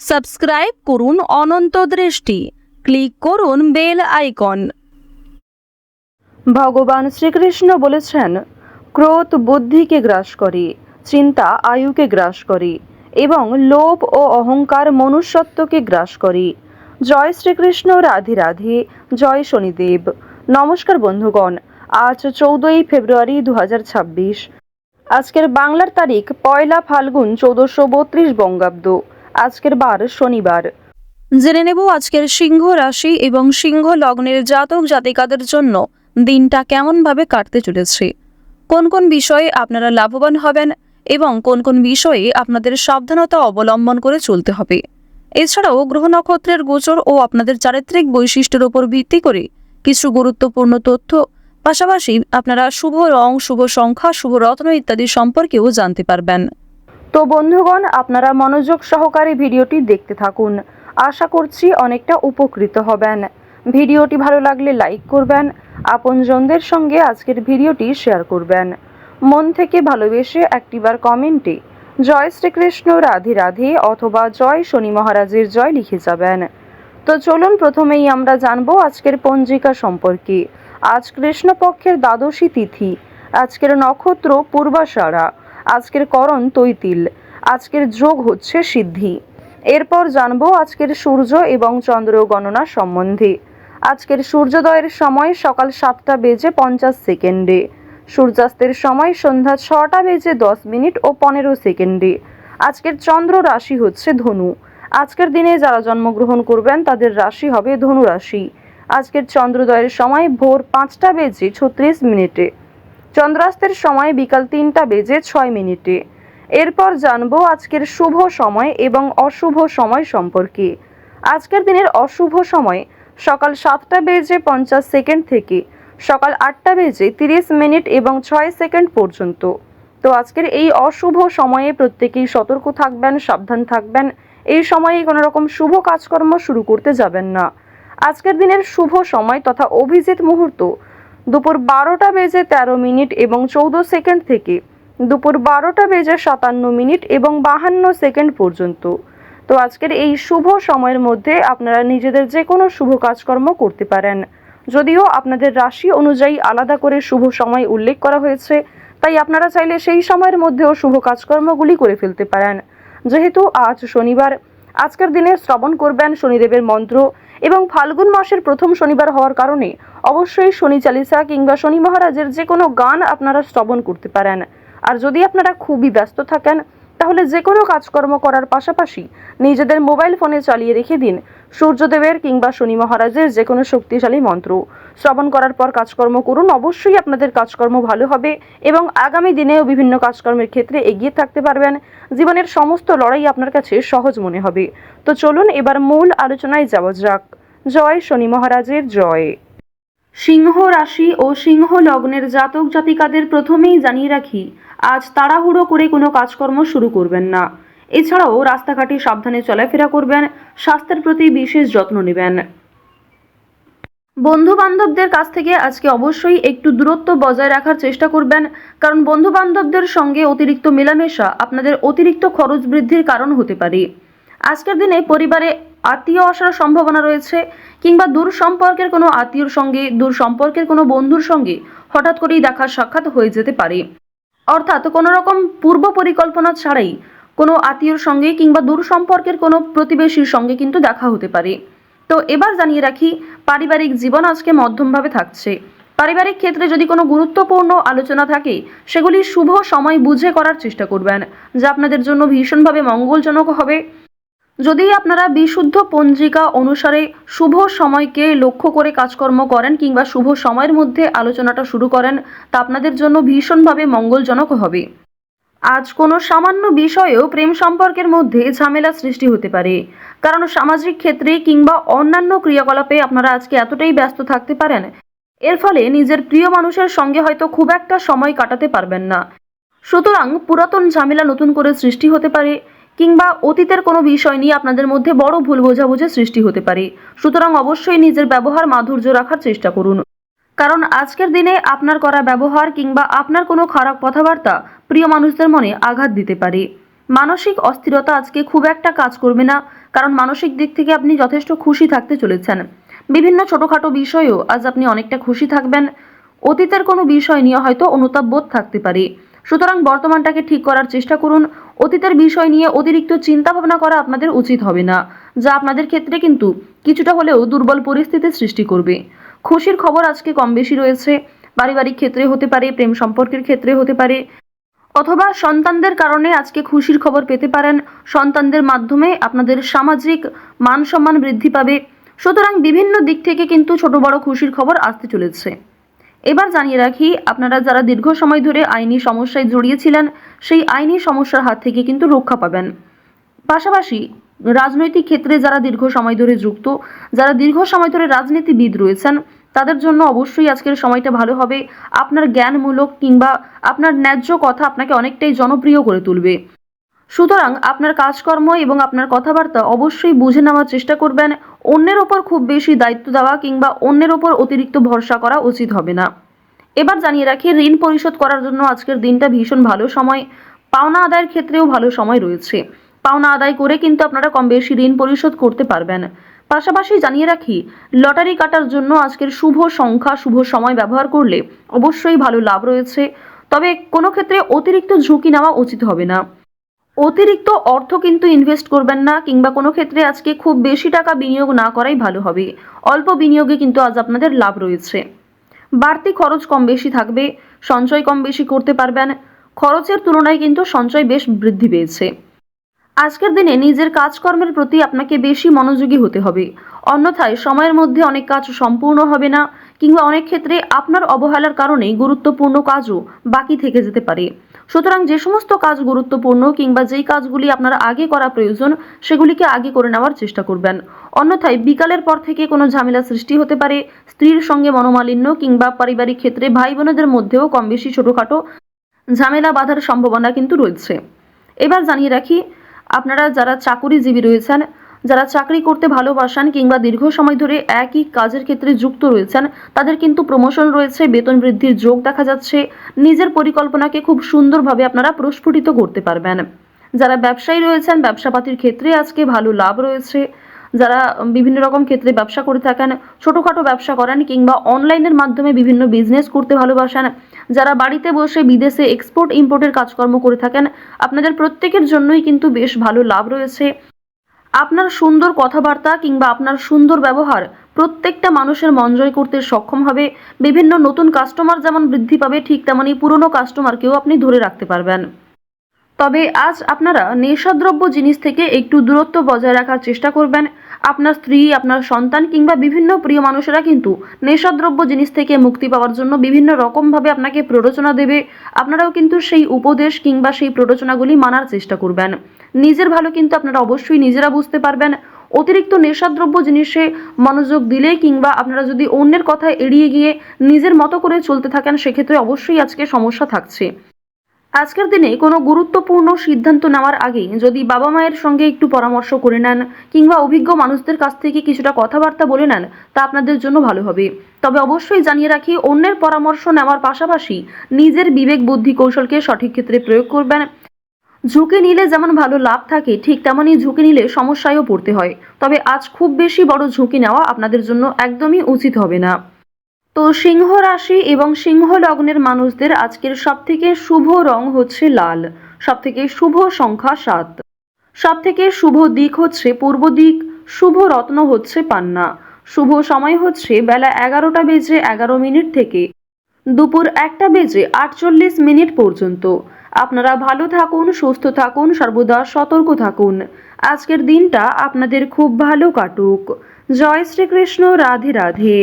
Subscribe করুন অনন্ত দৃষ্টি, click করুন বেল আইকন। ভগবান শ্রীকৃষ্ণ বলেছেন, ক্রোধ বুদ্ধিকে গ্রাস করে, চিন্তা আয়ুকে গ্রাস করে এবং লোভ ও অহংকার মনুষ্যত্বকে গ্রাস করে। জয় শ্রীকৃষ্ণ, রাধে রাধে, জয় শনিদেব। নমস্কার বন্ধুগণ, আজ 14ই ফেব্রুয়ারি 2026। আজকের বাংলার তারিখ 1 ফাল্গুন 1432 বঙ্গাব্দ। আজকের বার শনিবার। জেনে নেব আজকের সিংহ রাশি এবং সিংহ লগ্নের জাতক জাতিকাদের জন্য দিনটা কেমনভাবে কাটতে চলেছে, কোন কোন বিষয়ে আপনারা লাভবান হবেন এবং কোন কোন বিষয়ে আপনাদের সাবধানতা অবলম্বন করে চলতে হবে। এছাড়াও গ্রহ নক্ষত্রের গোচর ও আপনাদের চারিত্রিক বৈশিষ্ট্যের উপর ভিত্তি করে কিছু গুরুত্বপূর্ণ তথ্য, পাশাপাশি আপনারা শুভ রং, শুভ সংখ্যা, শুভ রত্ন ইত্যাদি সম্পর্কেও জানতে পারবেন। তো বন্ধুগণ, আপনারা মনোযোগ সহকারে ভিডিওটি দেখতে থাকুন। আশা করছি অনেকটা উপকৃত হবেন। ভিডিওটি ভালো লাগলে লাইক করবেন, আপনজনদের সঙ্গে আজকের ভিডিওটি শেয়ার করবেন। মন থেকে ভালোবেসে একটিবার কমেন্টে জয় শ্রীকৃষ্ণ, রাধে রাধে অথবা জয় শনি মহারাজের জয় লিখে যাবেন। তো চলুন প্রথমেই আমরা জানবো আজকের পঞ্জিকা সম্পর্কে। আজ কৃষ্ণপক্ষের দ্বাদশী তিথি, আজকের নক্ষত্র পূর্বাষাঢ়া, আজকের করণ তৈতিল, আজকের যোগ হচ্ছে সিদ্ধি। এরপর জানবো আজকের সূর্য এবং চন্দ্র গণনা সম্বন্ধে। আজকের সূর্যোদয়ের সময় সকাল 7টা বেজে 50 সেকেন্ডে, সূর্যাস্তের সময় সন্ধ্যা 6টা বেজে 10 মিনিট ও 15 সেকেন্ডে। আজকের চন্দ্র রাশি হচ্ছে ধনু। আজকের দিনে যারা জন্মগ্রহণ করবেন তাদের রাশি হবে ধনু রাশি। আজকের চন্দ্রোদয়ের সময় ভোর 5টা বেজে 36 মিনিটে, চন্দ্রাস্তের সময় বিকাল 3টা বেজে 6 মিনিটে। এরপর জানবো আজকের শুভ সময় এবং অশুভ সময় সম্পর্কে। আজকের দিনের অশুভ সময় সকাল 7টা বেজে 50 সেকেন্ড থেকে সকাল 8টা বেজে 30 মিনিট এবং 6 সেকেন্ড পর্যন্ত। তো আজকের এই অশুভ সময়ে প্রত্যেকেই সতর্ক থাকবেন, সাবধান থাকবেন। এই সময়ে কোনো রকম শুভ কাজকর্ম শুরু করতে যাবেন না। আজকের দিনের শুভ সময় তথা অভিজিৎ মুহূর্ত দুপুর 12টা বেজে 13 মিনিট এবং 14 সেকেন্ড থেকে দুপুর 12টা বেজে 57 মিনিট এবং 52 সেকেন্ড পর্যন্ত। তো আজকের এই শুভ সময়ের মধ্যে আপনারা নিজেদের যে কোনো শুভ কাজকর্ম করতে পারেন। যদিও আপনাদের রাশি অনুযায়ী আলাদা করে শুভ সময় উল্লেখ করা হয়েছে, তাই আপনারা চাইলে সেই সময়ের মধ্যেও শুভ কাজকর্মগুলি করে ফেলতে পারেন। যেহেতু আজ শনিবার, আজকের দিনে শ্রবণ করবেন শনিদেবের মন্ত্র এবং ফাল্গুন মাসের প্রথম শনিবার হওয়ার কারণে অবশ্যই শনি চালিসা কিংবা শনি মহারাজের যে কোনো গান আপনারা শ্রবণ করতে পারেন। আর যদি আপনারা খুবই ব্যস্ত থাকেন তাহলে যে কোনো কাজকর্ম করার পাশাপাশি নিজেদের মোবাইল ফোনে চালিয়ে রেখে দিন সূর্যদেবের কিংবা শনি মহারাজের যে কোনো শক্তিশালী মন্ত্র। শ্রবণ করার পর কাজকর্ম করুন, অবশ্যই আপনাদের কাজকর্ম ভালো হবে এবং আগামী দিনেও বিভিন্ন কাজকর্মের ক্ষেত্রে এগিয়ে থাকতে পারবেন। জীবনের সমস্ত লড়াই আপনার কাছে সহজ মনে হবে। তো চলুন এবার মূল আলোচনায় যাওয়া যাক। জয় শনি মহারাজের জয়। সিংহ রাশি ও সিংহ লগ্নের জাতক জাতিকাদের প্রথমেই জানিয়ে রাখি, আজ তাড়াহুড়ো করে কোনো কাজকর্ম শুরু করবেন না। এছাড়াও রাস্তাঘাটে সাবধানে চলাফেরা করবেন, স্বাস্থ্যের প্রতি বিশেষ যত্ন নেবেন। বন্ধু বান্ধবদের কাছ থেকে আজকে অবশ্যই একটু দূরত্ব বজায় রাখার চেষ্টা করবেন, কারণ বন্ধু বান্ধবদের সঙ্গে অতিরিক্ত মেলামেশা আপনাদের অতিরিক্ত খরচ বৃদ্ধির কারণ হতে পারে। আজকের দিনে পরিবারে আত্মীয় আসার সম্ভাবনা রয়েছে, কিংবা দূর সম্পর্কের কোনো আত্মীয়র সঙ্গে, দূর সম্পর্কের কোনো বন্ধুর সঙ্গে হঠাৎ করেই দেখা সাক্ষাৎ হয়ে যেতে পারে। অর্থাৎ কোনো রকম পূর্ব পরিকল্পনা ছাড়াই কোনো আত্মীয়র সঙ্গে কিংবা দূর সম্পর্কের কোনো প্রতিবেশীর সঙ্গে কিন্তু দেখা হতে পারে। তো এবার জানিয়ে রাখি, পারিবারিক জীবন আজকে মধ্যমভাবে থাকছে। পারিবারিক ক্ষেত্রে যদি কোনো গুরুত্বপূর্ণ আলোচনা থাকে সেগুলি শুভ সময় বুঝে করার চেষ্টা করবেন, যা আপনাদের জন্য ভীষণভাবে মঙ্গলজনক হবে। যদি আপনারা বিশুদ্ধ পঞ্জিকা অনুসারে শুভ সময়কে লক্ষ্য করে কাজকর্ম করেন কিংবা শুভ সময়ের মধ্যে আলোচনাটা শুরু করেন, তা আপনাদের জন্য ভীষণভাবে মঙ্গলজনক হবে। আজ কোনো সামান্য বিষয়েও প্রেম সম্পর্কের মধ্যে ঝামেলা সৃষ্টি হতে পারে, কারণ সামাজিক ক্ষেত্রে কিংবা অন্যান্য ক্রিয়াকলাপে আপনারা আজকে এতটাই ব্যস্ত থাকতে পারেন, এর ফলে নিজের প্রিয় মানুষের সঙ্গে হয়তো খুব একটা সময় কাটাতে পারবেন না। সুতরাং পুরাতন ঝামেলা নতুন করে সৃষ্টি হতে পারে, কিংবা অতীতের কোনো বিষয় নিয়ে আপনাদের মধ্যে বড় ভুল বোঝাবুঝি সৃষ্টি হতে পারে। সুতরাং অবশ্যই নিজের ব্যবহার মাধুর্য রাখার চেষ্টা করুন, কারণ আজকের দিনে আপনার করা ব্যবহার কিংবা আপনার কোনো খারাপ কথাবার্তা প্রিয় মানুষদের মনে আঘাত দিতে পারে। মানসিক অস্থিরতা আজকে খুব একটা কাজ করবে না, কারণ মানসিক দিক থেকে আপনি যথেষ্ট খুশি থাকতে চলেছেন। বিভিন্ন ছোটখাটো বিষয়েও আজ আপনি অনেকটা খুশি থাকবেন। অতীতের কোনো বিষয় নিয়ে হয়তো অনুতাপ বোধ থাকতে পারে, সুতরাং বর্তমানটাকে ঠিক করার চেষ্টা করুন। অতীতের বিষয় নিয়ে অতিরিক্ত চিন্তা ভাবনা করা আপনাদের উচিত হবে না, যা আপনাদের ক্ষেত্রে কিন্তু কিছুটা হলেও দুর্বল পরিস্থিতির সৃষ্টি করবে। খুশির খবর আজকে কম বেশি রয়েছে, পারিবারিক ক্ষেত্রে হতে পারে, প্রেম সম্পর্কের ক্ষেত্রে হতে পারে, অথবা সন্তানদের কারণে আজকে খুশির খবর পেতে পারেন। সন্তানদের মাধ্যমে আপনাদের সামাজিক মান সম্মান বৃদ্ধি পাবে। সুতরাং বিভিন্ন দিক থেকে কিন্তু ছোট বড় খুশির খবর আসতে চলেছে। এবার জানিয়ে রাখি, আপনারা যারা দীর্ঘ সময় ধরে আইনি সমস্যায় জড়িয়েছিলেন, সেই আইনি সমস্যার হাত থেকে কিন্তু রক্ষা পাবেন। পাশাপাশি রাজনৈতিক ক্ষেত্রে যারা দীর্ঘ সময় ধরে যুক্ত, যারা দীর্ঘ সময় ধরে রাজনীতিবিদ রয়েছেন, তাদের জন্য অবশ্যই আজকের সময়টা ভালো হবে। আপনার জ্ঞানমূলক কিংবা আপনার ন্যায্য কথা আপনাকে অনেকটাই জনপ্রিয় করে তুলবে। সুতরাং আপনার কাজকর্ম এবং আপনার কথাবার্তা অবশ্যই বুঝে নেওয়ার চেষ্টা করবেন। অন্যের ওপর খুব বেশি দায়িত্ব দেওয়া কিংবা অন্যের ওপর অতিরিক্ত ভরসা করা উচিত হবে না। এবার জানিয়ে রাখি, ঋণ পরিশোধ করার জন্য আজকের দিনটা ভীষণ ভালো সময়। পাওনা আদায়ের ক্ষেত্রেও ভালো সময় রয়েছে। পাওনা আদায় করে কিন্তু আপনারা কম বেশি ঋণ পরিশোধ করতে পারবেন। পাশাপাশি জানিয়ে রাখি, লটারি কাটার জন্য আজকের শুভ সংখ্যা, শুভ সময় ব্যবহার করলে অবশ্যই ভালো লাভ রয়েছে। তবে কোনো ক্ষেত্রে অতিরিক্ত ঝুঁকি নেওয়া উচিত হবে না। অতিরিক্ত অর্থ কিন্তু ইনভেস্ট করবেন না, কিংবা কোনো ক্ষেত্রে আজকে খুব বেশি টাকা বিনিয়োগ না করাই ভালো হবে। অল্প বিনিয়োগে কিন্তু আজ আপনাদের লাভ রয়েছে। বাড়তি খরচ কম বেশি থাকবে, সঞ্চয় কম বেশি করতে পারবেন। খরচের তুলনায় কিন্তু সঞ্চয় বেশ বৃদ্ধি পেয়েছে। আজকের দিনে নিজের কাজকর্মের প্রতি আপনাকে বেশি মনোযোগী হতে হবে, অন্যথায় সময়ের মধ্যে অনেক কাজ সম্পূর্ণ হবে না, কিংবা অনেক ক্ষেত্রে আপনার অবহেলার কারণে গুরুত্বপূর্ণ কাজও বাকি থেকে যেতে পারে। সুতরাং যে সমস্ত কাজ গুরুত্বপূর্ণ কিংবা যেই কাজগুলি আপনার আগে করা প্রয়োজন, সেগুলিকে আগে করে নেওয়ার চেষ্টা করবেন। অন্যথায় বিকালের পর থেকে কোনো ঝামেলা সৃষ্টি হতে পারে। স্ত্রীর সঙ্গে মনোমালিন্য কিংবা পারিবারিক ক্ষেত্রে ভাই বোনেদের মধ্যেও কম বেশি ছোটোখাটো ঝামেলা বাঁধার সম্ভাবনা কিন্তু রয়েছে। এবার জানিয়ে রাখি, আপনারা যারা চাকুরিজীবী রয়েছেন, যারা চাকরি করতে ভালোবাসেন কিংবা দীর্ঘ সময় ধরে একই কাজের ক্ষেত্রে যুক্ত রয়েছেন, তাদের কিন্তু প্রমোশন রয়েছে, বেতন বৃদ্ধির যোগ দেখা যাচ্ছে। নিজের পরিকল্পনাকে খুব সুন্দরভাবে আপনারা প্রস্ফুটিত করতে পারবেন। যারা ব্যবসায়ী রয়েছেন, ব্যবসাপাতির ক্ষেত্রে আজকে ভালো লাভ রয়েছে। যারা বিভিন্ন রকম ক্ষেত্রে ব্যবসা করে থাকেন, ছোটোখাটো ব্যবসা করেন কিংবা অনলাইনের মাধ্যমে বিভিন্ন বিজনেস করতে ভালোবাসেন, যারা বাড়িতে বসে বিদেশে এক্সপোর্ট ইম্পোর্টের কাজকর্ম করে থাকেন, আপনাদের প্রত্যেকের জন্যই কিন্তু বেশ ভালো লাভ রয়েছে। আপনার সুন্দর কথাবার্তা কিংবা আপনার সুন্দর ব্যবহার প্রত্যেকটা মানুষের মন জয় করতে সক্ষম হবে। বিভিন্ন নতুন কাস্টমার যেমন বৃদ্ধি পাবে, ঠিক তেমনি পুরনো কাস্টমারকেও আপনি ধরে রাখতে পারবেন। তবে আজ আপনারা নেশাদ্রব্য জিনিস থেকে একটু দূরত্ব বজায় রাখার চেষ্টা করবেন। আপনার স্ত্রী, আপনার সন্তান কিংবা বিভিন্ন প্রিয় মানুষেরা কিন্তু নেশাদ্রব্য জিনিস থেকে মুক্তি পাওয়ার জন্য বিভিন্ন রকমভাবে আপনাকে প্ররোচনা দেবে। আপনারাও কিন্তু সেই উপদেশ কিংবা সেই প্ররোচনাগুলি মানার চেষ্টা করবেন। নিজের ভালো কিন্তু আপনারা অবশ্যই নিজেরা বুঝতে পারবেন। অতিরিক্ত নেশাদ্রব্য জিনিসে মনোযোগ দিলে কিংবা আপনারা যদি অন্যের কথা এড়িয়ে গিয়ে নিজের মতো করে চলতে থাকেন, সেক্ষেত্রে অবশ্যই আজকে সমস্যা থাকছে। আজকের দিনে কোনো গুরুত্বপূর্ণ সিদ্ধান্ত নেওয়ার আগে যদি বাবা মায়ের সঙ্গে একটু পরামর্শ করে নেন কিংবা অভিজ্ঞ মানুষদের কাছ থেকে কিছুটা কথাবার্তা বলে নেন, তা আপনাদের জন্য ভালো হবে। তবে অবশ্যই জানিয়ে রাখি, অন্যের পরামর্শ নেওয়ার পাশাপাশি নিজের বিবেক বুদ্ধি কৌশলকে সঠিক ক্ষেত্রে প্রয়োগ করবেন। ঝুঁকি নিলে যেমন ভালো লাভ থাকে, ঠিক তেমনই ঝুঁকি নিলে সমস্যায়ও পড়তে হয়। তবে আজ খুব বেশি বড় ঝুঁকি নেওয়া আপনাদের জন্য একদমই উচিত হবে না। তো সিংহ রাশি এবং সিংহ লগ্নের মানুষদের আজকের সবথেকে শুভ রং হচ্ছে লাল, সবথেকে শুভ সংখ্যা 7, সবথেকে শুভ দিক হচ্ছে পূর্ব দিক, শুভ রত্ন হচ্ছে পান্না, শুভ সময় হচ্ছে বেলা 11:11 থেকে দুপুর 1:48 পর্যন্ত। আপনারা ভালো থাকুন, সুস্থ থাকুন, সর্বদা সতর্ক থাকুন। আজকের দিনটা আপনাদের খুব ভালো কাটুক। জয় শ্রীকৃষ্ণ। রাধে রাধে।